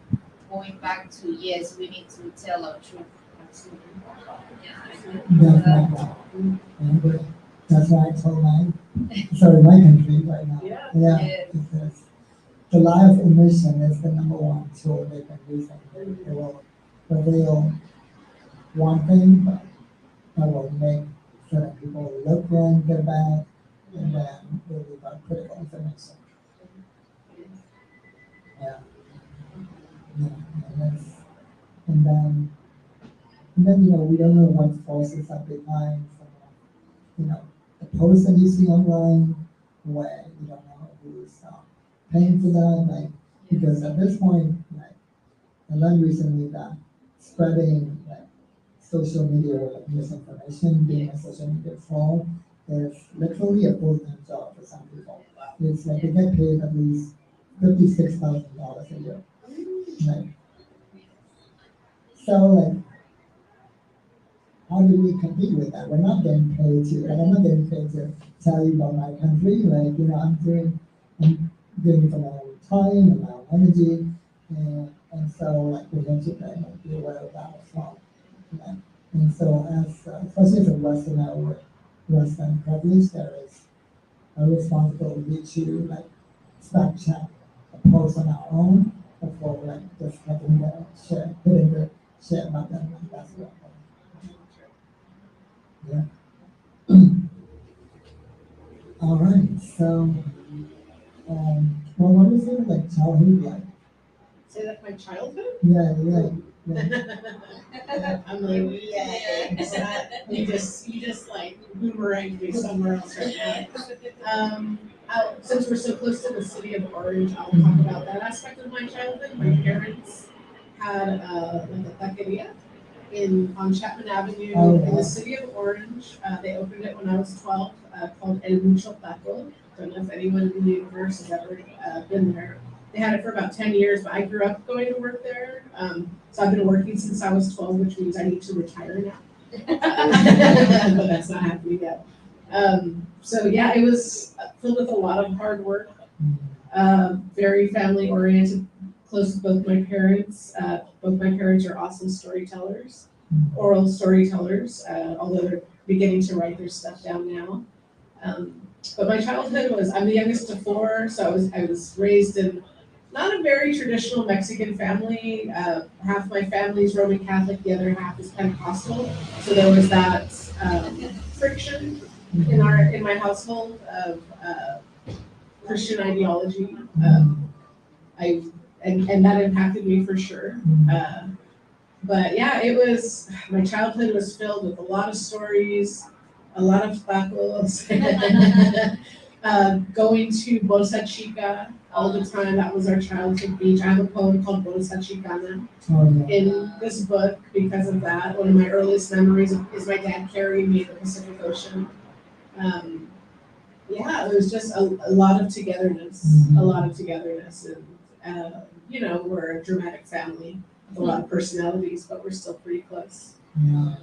going back to, yes, we need to tell our truth. Absolutely. Yeah. Definitely. And that's why I told my country right now. Yeah. Yeah, Yes. because the lie of omission is the number one tool they can use in the world. But they'll one thing, but that will make certain people look like they're bad, and then they'll leave out critical information. Yeah. Yeah. And then, we don't know what forces are behind some of, the posts that you see online, where you don't know who's paying for that, like, because at this point, like, I learned recently that spreading like social media or like misinformation, being a social media troll, is literally a full-time job for some people. It's like they get paid at least $56,000 a year. Like, so like, how do we compete with that? We're not getting paid to, like, I'm not getting paid to tell you about my country. Like, I'm doing it for my own time and my own energy. And so, like, we have to kind of be aware of that as well. Yeah. And so, especially as a Westerner with Western privilege, there is a responsibility to, like, fact check a post on our own before, like, just hitting the share button, like, that's what. Yeah. All right. So, well, what was your like childhood like? Say that my childhood? Yeah, yeah. I'm like, yeah. You just like boomeranged me somewhere else right now. Since we're so close to the city of Orange, I'll talk about that aspect of my childhood. My parents had like a taqueria on Chapman Avenue in the city of Orange. They opened it when I was 12, called El Mucho Taco. Don't know if anyone in the universe has ever been there. They had it for about 10 years, but I grew up going to work there. So I've been working since I was 12, which means I need to retire now. But that's not happening yet. So yeah, it was filled with a lot of hard work, very family oriented, close to both my parents. Both my parents are awesome storytellers, oral storytellers, although they're beginning to write their stuff down now. But my childhood I'm the youngest of four, so I was raised in not a very traditional Mexican family. Half my family's Roman Catholic, the other half is Pentecostal. So there was that friction in my household of Christian ideology. And that impacted me for sure. But yeah, my childhood was filled with a lot of stories, a lot of tacos, going to Bolsa Chica all the time. That was our childhood beach. I have a poem called Bolsa Chicana in this book because of that. One of my earliest memories is my dad carrying me in the Pacific Ocean. Yeah, it was just a lot of togetherness, a lot of togetherness. And, we're a dramatic family with a lot of personalities, but we're still pretty close. Yeah.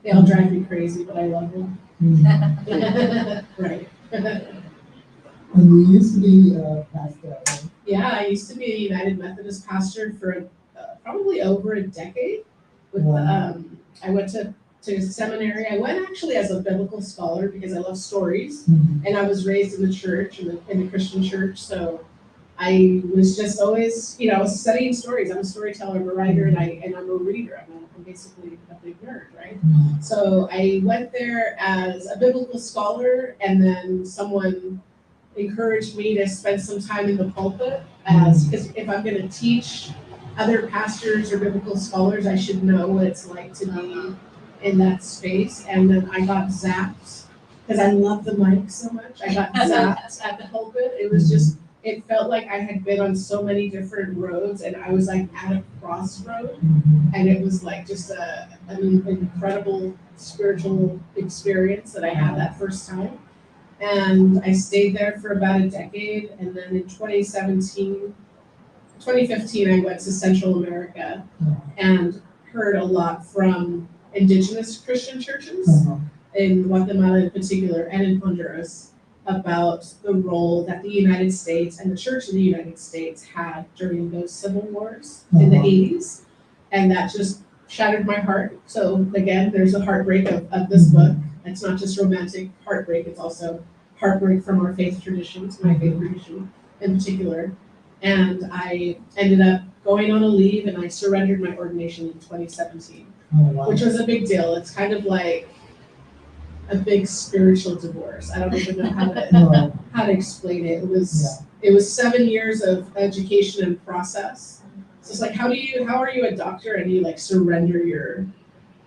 They all drive me crazy, but I love them. Right. And you used to be a pastor, right? Yeah, I used to be a United Methodist pastor for probably over a decade. I went to seminary. I went actually as a biblical scholar because I love stories, and I was raised in the church, in the Christian church. So I was just always, I was studying stories. I'm a storyteller, I'm a writer, and I'm a reader. I'm basically a big nerd, right? So I went there as a biblical scholar, and then someone encouraged me to spend some time in the pulpit, because if I'm going to teach other pastors or biblical scholars, I should know what it's like to be in that space. And then I got zapped because I love the mic so much. I got zapped at the pulpit. It was just, it felt like I had been on so many different roads, and I was like at a crossroad, and it was like just an incredible spiritual experience that I had that first time. And I stayed there for about a decade. And then in 2015, I went to Central America and heard a lot from indigenous Christian churches in Guatemala in particular and in Honduras about the role that the United States and the Church of the United States had during those civil wars in the 80s. And that just shattered my heart. So again, there's a heartbreak of this book. It's not just romantic heartbreak, it's also heartbreak from our faith traditions, my faith tradition in particular. And I ended up going on a leave and I surrendered my ordination in 2017, which was a big deal. It's kind of like a big spiritual divorce. I don't even know how to explain it. It was 7 years of education and process. So it's like, how are you a doctor and you like surrender your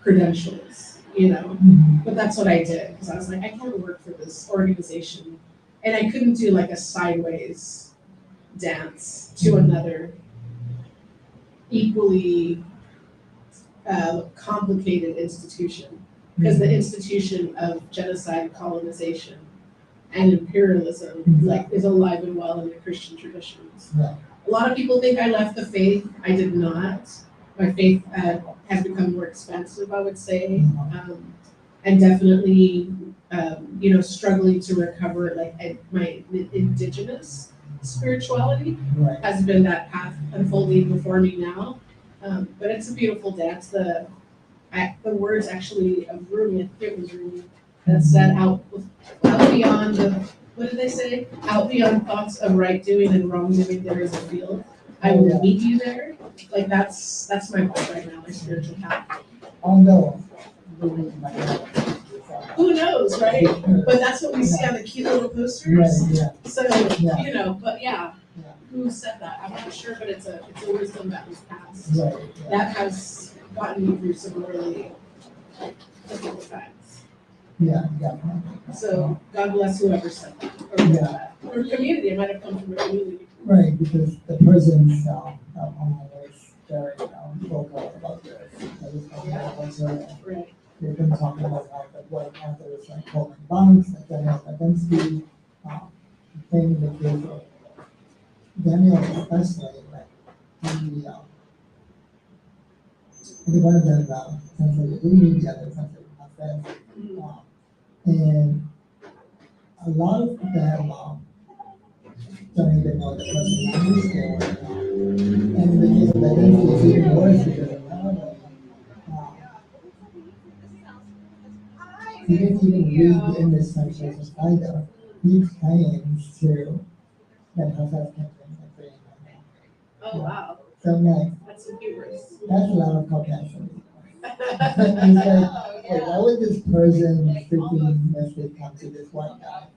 credentials, you know? But that's what I did because I was like, I can't work for this organization. And I couldn't do like a sideways dance to another equally complicated institution. Because the institution of genocide, colonization, and imperialism is alive and well in the Christian traditions. A lot of people think I left the faith. I did not. My faith has become more expensive, I would say, and definitely, struggling to recover my indigenous spirituality has been that path unfolding before me now. But it's a beautiful dance. The words actually of Rumi, it was Rumi, that said out beyond what did they say? Out beyond thoughts of right doing and wrong doing, there is a field. I will meet you there. Like that's my path right now, my spiritual path. Oh no. Who knows, right? But that's what we see on the cute little posters. So but who said that? I'm not sure, but it's a wisdom that was passed. That has gotten me through some really difficult times. So God bless whoever said that or wrote that. Or community. It might have come from a community. Right, because the person's always very vocal about this. They've been talking about how the white authors like Coleman Banks, like Daniel Baginski, thing that they Daniel especially, I think one of them translated Rumi, the other translated Hafez, and a lot of them don't even know the person language, and in the case of Baginski, it's even worse because apparently he didn't even read the English translations either. He claims to that Hafez came from the Korean language. Oh wow. So that's some hubris. That's a lot of Caucasian. It's like, why would this person freaking message come to this white guy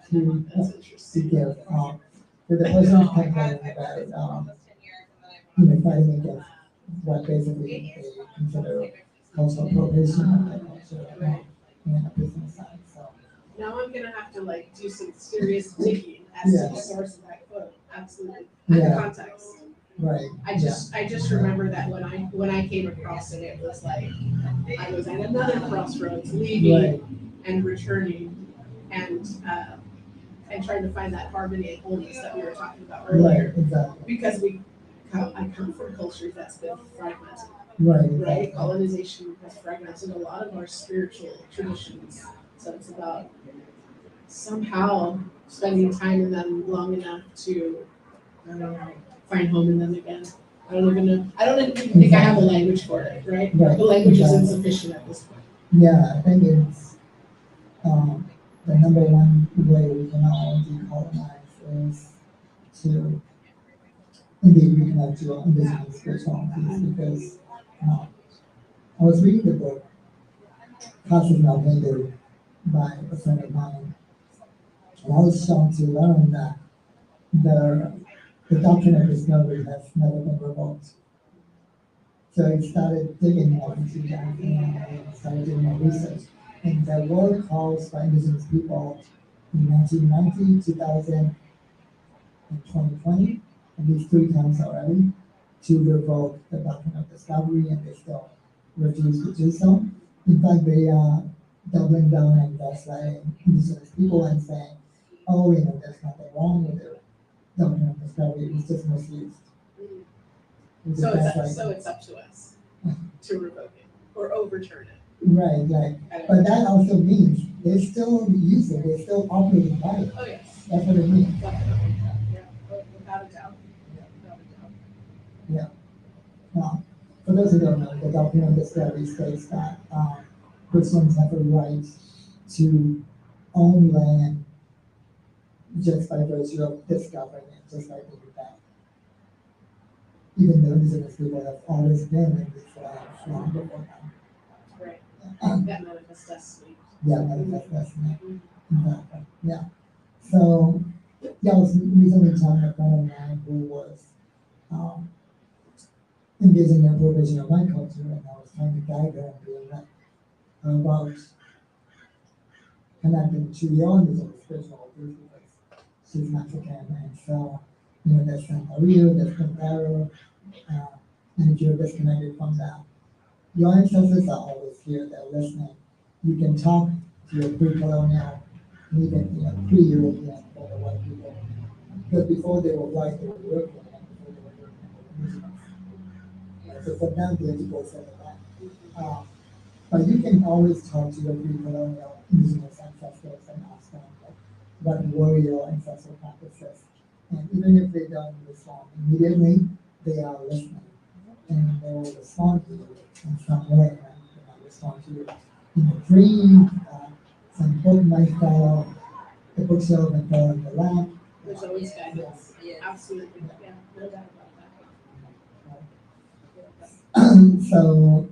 to give to the person complaining about fighting against what basically they consider cultural appropriation of their culture and a business side. So now I'm gonna have to do some serious digging as to the source of that quote. Absolutely. And the context. Right. I just remember that when I came across it, it was like I was at another crossroads, leaving and returning, and trying to find that harmony and wholeness that we were talking about earlier. Right. Exactly. Because I come from cultures that's been fragmented. Right. Exactly. Right. Colonization has fragmented a lot of our spiritual traditions. So it's about somehow spending time in them long enough to find home in them again. I don't even think I have a language for it, right? The language is insufficient at this point. Yeah, I think it's the number one way we can all decolonize is to indeed reconnect to indigenous spiritualities, because I was reading the book Casas Malvendo by a friend of mine, and I was shocked to learn that the doctrine of discovery has never been revoked. So I started digging more into that and I started doing more research. And there were calls by indigenous people in 1990, 2000, and 2020, at least 3 times already, to revoke the doctrine of discovery, and they still refuse to do so. In fact, doubling down and gaslighting indigenous people and saying, oh, there's nothing wrong with it. Document discovery, it was just misused. Mm. It was So gaslighting. it's up to us to revoke it or overturn it. Right, but that also means they still use it, they still operating by it. Oh, yes. That's what it means. Definitely. Yeah, without a doubt. Without a doubt. For those who don't know, the document discovery states that Christians have a right to own land just by virtue of discovering it, just like we do that. Even though indigenous people have always been in this land long before them. Right. Um, That manifest destiny. Yeah, that's me. Exactly. Yeah. So, I was recently telling a friend of mine who was um, engaging in appropriation of my culture, and I was trying to guide her and being like, about connecting to your indigenous spiritual roots because she's Mexican, and so, there's Santa Rio, there's Cantaro, and if you're disconnected from that, your ancestors are always here, they're listening. You can talk to your pre-colonial, and even pre-European for the white people. Because before they were white, they were European, and before they were European, they were indigenous. So for them, they're both saying that. But you can always talk to your pre-colonial indigenous ancestors and ask them what were your ancestral practices. And even if they don't respond immediately, they are listening. And they will respond to you in some way. And they might respond to you in a dream, some book might fall, the bookshelf and fall in the lap. There's always guidance. Absolutely. Yeah, no doubt about that. So,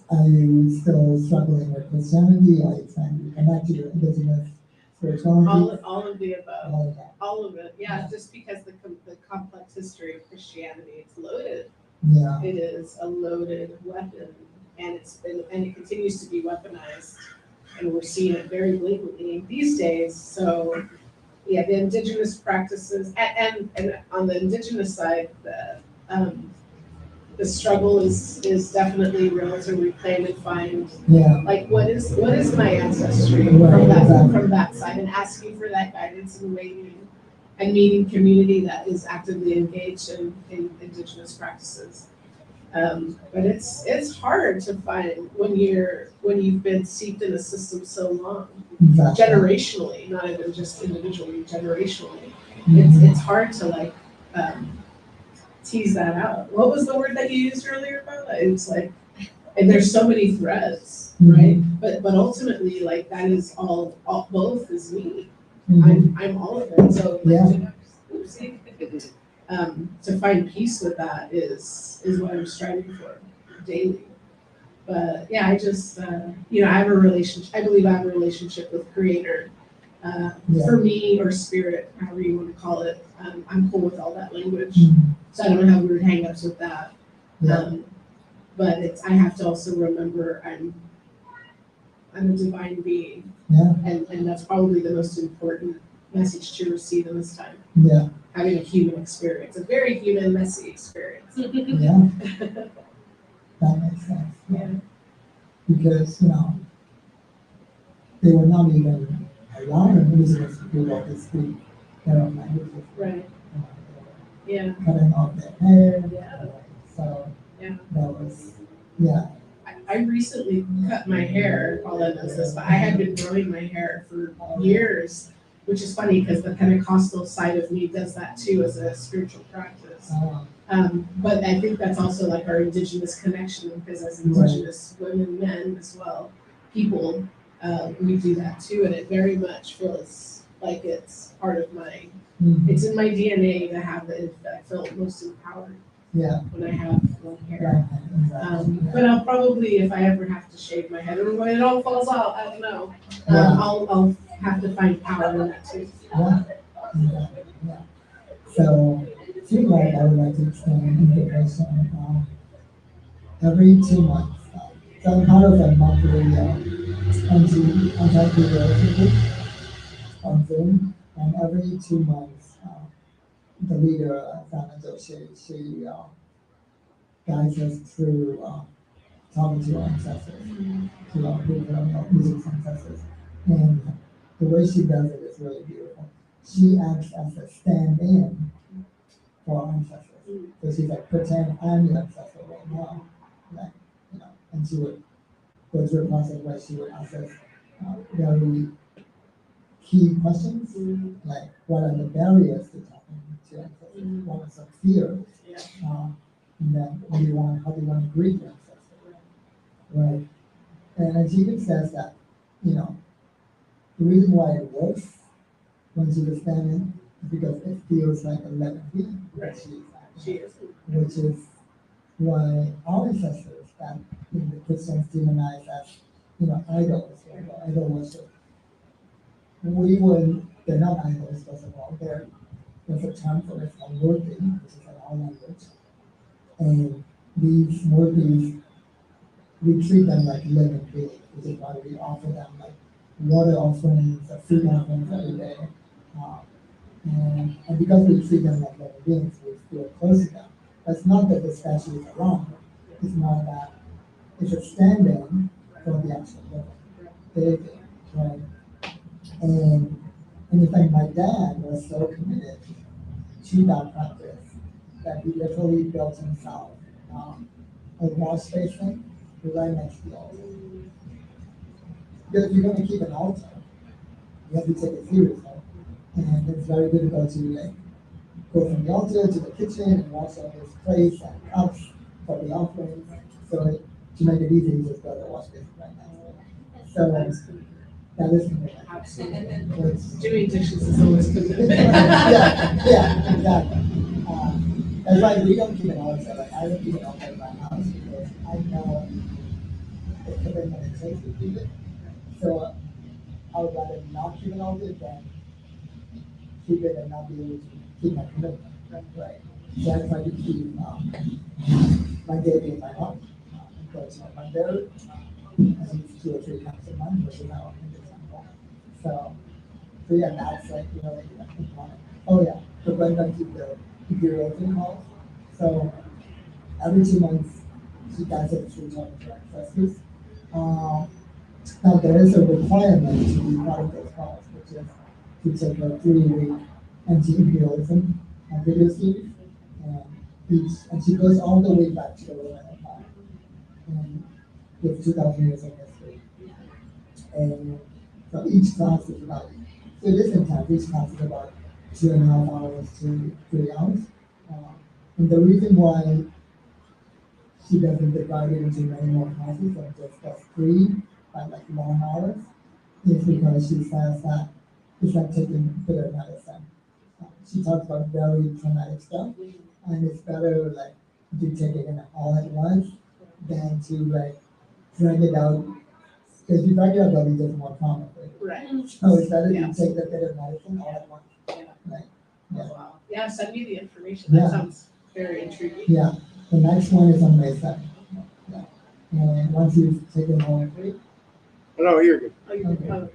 are you still struggling with Christianity? Are you trying to connect to your indigenous spirituality? All of the above. All of that. All of it. Yeah, just because the complex history of Christianity, it's loaded. Yeah. It is a loaded weapon, and it continues to be weaponized, and we're seeing it very blatantly these days. So, yeah, the indigenous practices, and on the indigenous side, the struggle is definitely real to reclaim and find like what is my ancestry from that side, and asking for that guidance and waiting and meeting community that is actively engaged in indigenous practices. But it's hard to find when you've been steeped in a system so long, generationally, not even just individually, generationally. It's hard to tease that out. What was the word that you used earlier about that? It's like, and there's so many threads, right? But ultimately, like that is all both is me. I'm all of it. So oopsie. To find peace with that is what I'm striving for daily. But yeah, I just I have a relationship. I believe I have a relationship with Creator. For me, or spirit, however you want to call it, I'm cool with all that language. So I don't have weird hangups with that. But I have to also remember I'm a divine being. And that's probably the most important message to receive in this time. Having a human experience, a very human, messy experience. That makes sense. Because, they were not even allowed indigenous people to speak their own languages. Right. Cutting off their hair. So that was, I recently cut my hair, Paula knows this, but I had been growing my hair for years, which is funny because the Pentecostal side of me does that too as a spiritual practice. But I think that's also like our indigenous connection, because as indigenous women, men as well, people, we do that too, and it very much feels like it's part of my, it's in my DNA to have it. I feel most empowered when I have long hair. But I'll probably, if I ever have to shave my head or when it all falls out, I don't know. I'll have to find power in that too. So, if you'd like, I would like to extend an invitation every 2 months. So I'm part of a monthly anti-relationship on Zoom, and every 2 months, the leader, Sana Joshi, she guides us through talking to your ancestors, to your music ancestors. And the way she does it is really beautiful. She acts as a stand-in for our ancestors. So she's like, pretend I'm your ancestor right now. Like, and she would go through a process where she would ask us very key questions, like what are the barriers to talking to ancestors? What are some fears? And then how do you want to greet your ancestors? Right. And as she even says that, the reason why it works when she was standing is because it feels like a living being. Right. She is. Which is why our ancestors that the Christians demonize as, idols or idol worship. They're not idols, first of all. There's a term for it called worthy, which is in our language. And these worthies, we treat them like living beings, which is why we offer them like water offerings or food offerings every day. And because we treat them like living beings, we feel close to them. That's not that the statues are wrong. It's not that it's a stand-in for the actual living deity, right? And in fact, my dad was so committed to that practice that he literally built himself a wash basin right next to the altar. Because if you're going to keep an altar, you have to take it seriously. And it's very difficult to go from the altar to the kitchen and wash all those plates and cups for the offering. So to make it easy, you just build a wash basin right now. So that is commitment. Absolutely. Doing dishes is always commitment. yeah, exactly. That's why we don't keep an altar. Like I don't keep an altar in my house because I know the commitment it takes to keep it. So I would rather not keep an altar than keep it and not be able to keep my commitment. Right. So I try to keep my daily in my home. Because my dairy, I think 2 or 3 times a month, which is our example. So yeah, that's like important. Oh yeah, so Brenda keep the erosion calls. So every 2 months she does it through talking to ancestors. Now there is a requirement to be part of those calls, which is to take a 3-week anti-imperialism video series. And she goes all the way back to the Roman Empire. And with 2,000 years of history. And so each class is about, so this intense, each class is about 2.5 hours to 3 hours. And the reason why she doesn't divide it into many more classes and just does 3 like long hours is because she says that it's like taking bitter medicine. She talks about very traumatic stuff, and it's better like to take it in all at once than to drag it out. Because if you drag it out, that'll be just more trauma for you. Right. So it's better to take the bitter medicine all at once. Yeah. Right. Yeah. Wow. Yeah, send me the information. That sounds very intriguing. Yeah. The next one is on May 2nd. Yeah. And once you've taken all 3. Oh, no, you're good. Oh, you're good.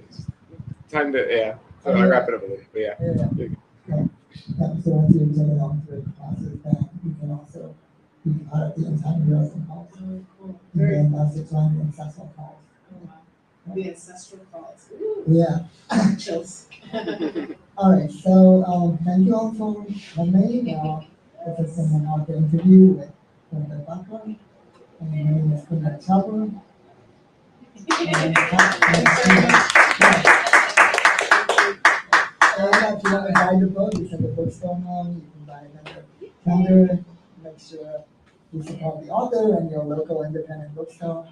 Time to, yeah. So I wrap it up a little, but yeah. Yeah, so once you've taken all 3 classes, then you can also be part of the anti-imperialism calls. Oh, cool. And Very then that's the time the ancestral calls. Oh, wow. The ancestral calls. Ooh, Yeah. chills. All right, so thank you all for coming. This has been an author interview with Brenda Vaca, and my name is Kundan Chhabra. And if you want to buy the book, it's at the bookstore now. You can buy it at the counter. Make sure you support the author and your local independent bookstore.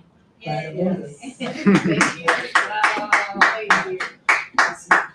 Riot of Roses. Thank you. Thank you. Awesome.